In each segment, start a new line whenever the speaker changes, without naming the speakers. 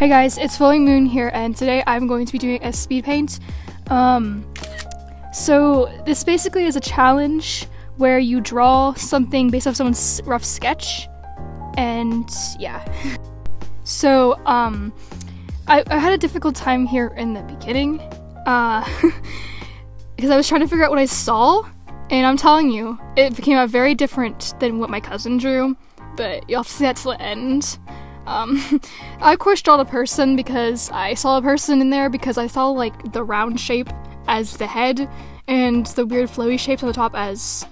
Hey guys, it's FallingMoon here, and today I'm going to be doing a speed paint. So this basically is a challenge where you draw something based off someone's rough sketch, and yeah. So I had a difficult time here in the beginning, because I was trying to figure out what I saw, and I'm telling you, it became out very different than what my cousin drew, but you'll have to see that till the end. I of course draw the person because I saw a person in there because I saw like the round shape as the head and the weird flowy shapes on the top as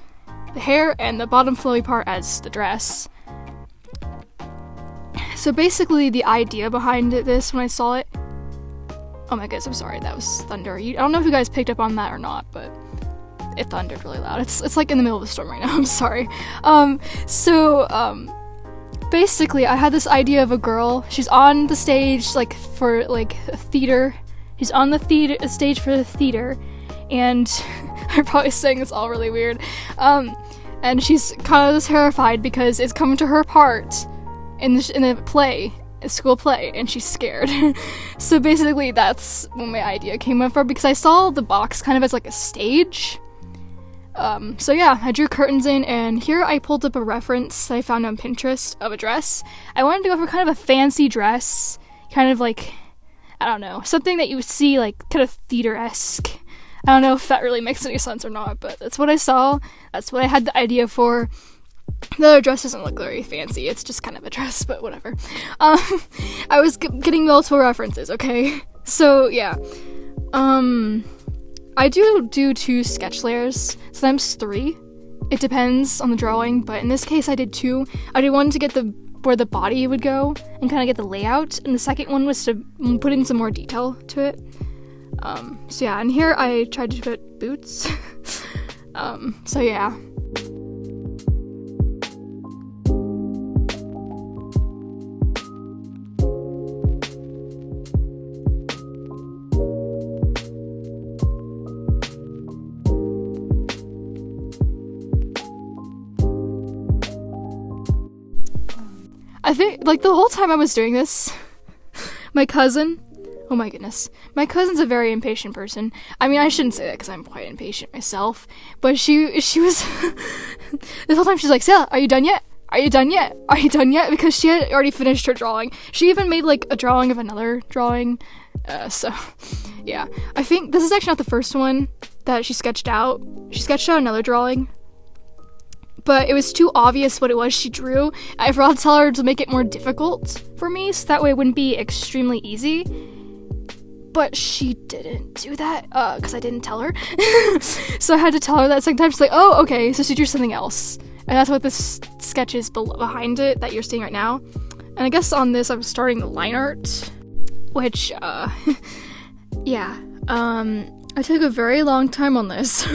the hair and the bottom flowy part as the dress. So basically the idea behind this when I saw it, oh my goodness, I'm sorry, that was thunder. I don't know if you guys picked up on that or not, but it thundered really loud. It's like in the middle of a storm right now, I'm sorry. Basically, I had this idea of a girl. She's on the stage, for a theater. She's on the stage for the theater, and I'm probably saying this all really weird. And she's kind of terrified because it's coming to her part in the play, a school play, and she's scared. So basically, that's when my idea came up from, because I saw the box kind of as like a stage. So yeah, I drew curtains in, and here I pulled up a reference that I found on Pinterest of a dress. I wanted to go for kind of a fancy dress, kind of like, I don't know, something that you would see like kind of theater-esque. I don't know if that really makes any sense or not, but that's what I saw. That's what I had the idea for. The other dress doesn't look very fancy, it's just kind of a dress, but whatever. I was getting multiple references, okay? So yeah, I do 2 sketch layers, sometimes 3. It depends on the drawing, but in this case I did 2. I did one to get where the body would go and kind of get the layout, and the second one was to put in some more detail to it. So yeah, and here I tried to put boots. So yeah. I think, like, the whole time I was doing this, my cousin, oh my goodness, my cousin's a very impatient person. I mean, I shouldn't say that because I'm quite impatient myself, but she was, this whole time she's like, Sarah, are you done yet? Are you done yet? Are you done yet? Because she had already finished her drawing. She even made, like, a drawing of another drawing, so, yeah. I think this is actually not the first one that she sketched out. She sketched out another drawing, but it was too obvious what it was she drew. I forgot to tell her to make it more difficult for me, so that way it wouldn't be extremely easy. But she didn't do that, because I didn't tell her. So I had to tell her that second time. She's like, oh, okay, so she drew something else. And that's what this sketch is behind it that you're seeing right now. And I guess on this, I'm starting the line art, which, yeah, I took a very long time on this.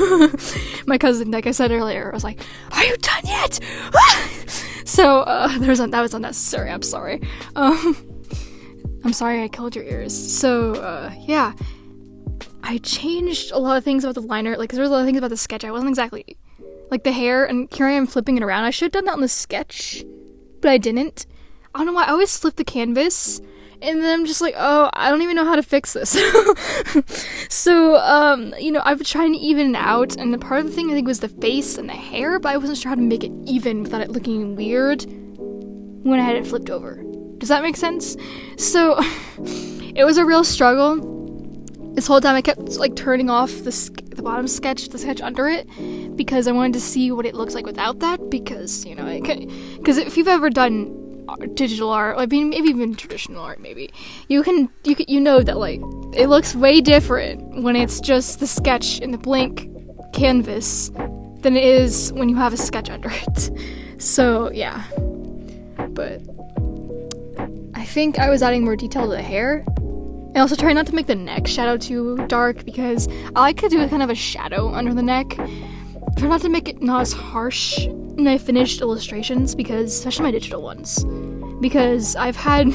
My cousin, like I said earlier, was like, are you done yet? So, that was unnecessary, I'm sorry. I'm sorry I killed your ears. So, yeah. I changed a lot of things about the line art, like, there was a lot of things about the sketch. I wasn't exactly, like, the hair, and here I am flipping it around. I should have done that on the sketch, but I didn't. I don't know why, I always flip the canvas, and then I'm just like, oh, I don't even know how to fix this. So, I've been trying to even it out, and the part of the thing I think was the face and the hair, but I wasn't sure how to make it even without it looking weird when I had it flipped over. Does that make sense? So, it was a real struggle. This whole time I kept, like, turning off the bottom sketch, the sketch under it, because I wanted to see what it looks like without that, because, because if you've ever done digital art, I mean, maybe even traditional art, maybe you know that, like, it looks way different when it's just the sketch in the blank canvas than it is when you have a sketch under it. So yeah, but I think I was adding more detail to the hair, and also trying not to make the neck shadow too dark, because I like to do kind of a shadow under the neck. Try not to make it not as harsh in my finished illustrations, because, especially my digital ones, because I've had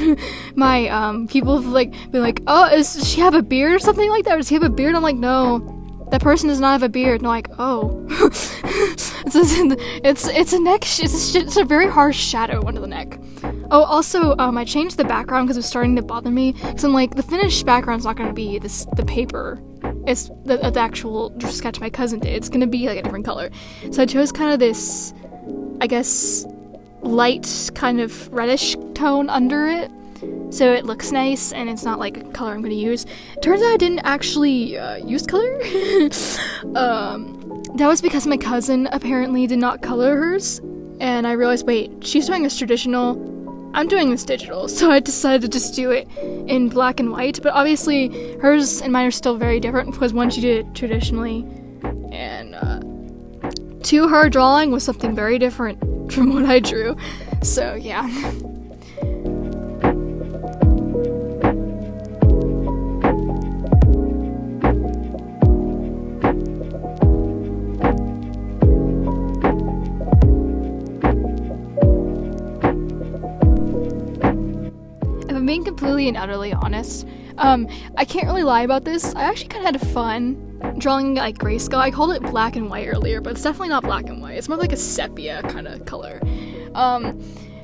my people have been like, oh, does she have a beard or something like that, or does he have a beard? I'm like, no, that person does not have a beard. And I'm like, oh. It's a neck, it's a very harsh shadow under the neck. Oh, also, I changed the background because it was starting to bother me. So I'm like, the finished background's not going to be the paper. It's the actual sketch my cousin did. It's going to be like a different color. So I chose kind of this, I guess, light kind of reddish tone under it. So it looks nice and it's not like a color I'm going to use. Turns out I didn't actually use color. That was because my cousin apparently did not color hers. And I realized, wait, she's doing this traditional, I'm doing this digital, so I decided to just do it in black and white, but obviously hers and mine are still very different because one she did it traditionally, and to her drawing was something very different from what I drew, so yeah. Being completely and utterly honest, I can't really lie about this. I actually kind of had fun drawing like grayscale. I called it black and white earlier, but it's definitely not black and white. It's more like a sepia kind of color.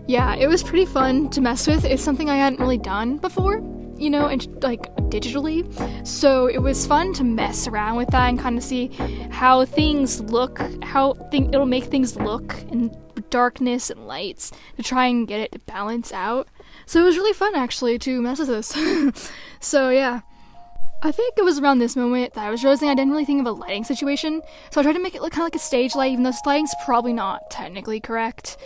Yeah, it was pretty fun to mess with. It's something I hadn't really done before, you know, and like digitally. So it was fun to mess around with that and kind of see how things look, it'll make things look in darkness and lights to try and get it to balance out. So it was really fun, actually, to mess with this. So, yeah. I think it was around this moment that I was realizing I didn't really think of a lighting situation. So I tried to make it look kind of like a stage light, even though this lighting's probably not technically correct.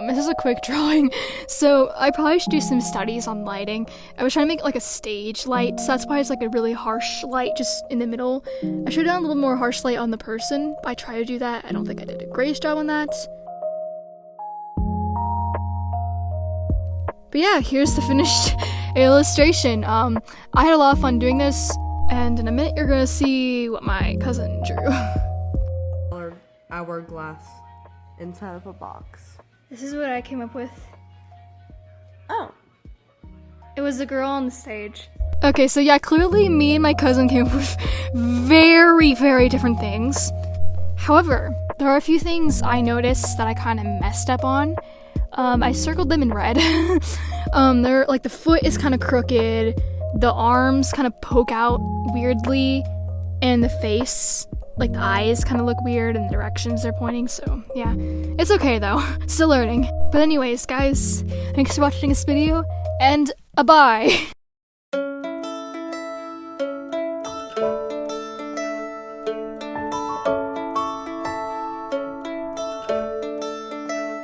This is a quick drawing. So I probably should do some studies on lighting. I was trying to make it like a stage light, so that's why it's like a really harsh light just in the middle. I should have done a little more harsh light on the person. I tried to do that. I don't think I did a great job on that. But yeah, here's the finished illustration. I had a lot of fun doing this, and in a minute you're gonna see what my cousin drew.
Hourglass inside of a box.
This is what I came up with.
Oh.
It was the girl on the stage. Okay, so yeah, clearly me and my cousin came up with very, very different things. However, there are a few things I noticed that I kind of messed up on. I circled them in red. They're like the foot is kind of crooked, the arms kind of poke out weirdly, and the face, like the eyes kind of look weird in the directions they're pointing, so yeah. It's okay though, still learning. But anyways, guys, thanks for watching this video, and bye!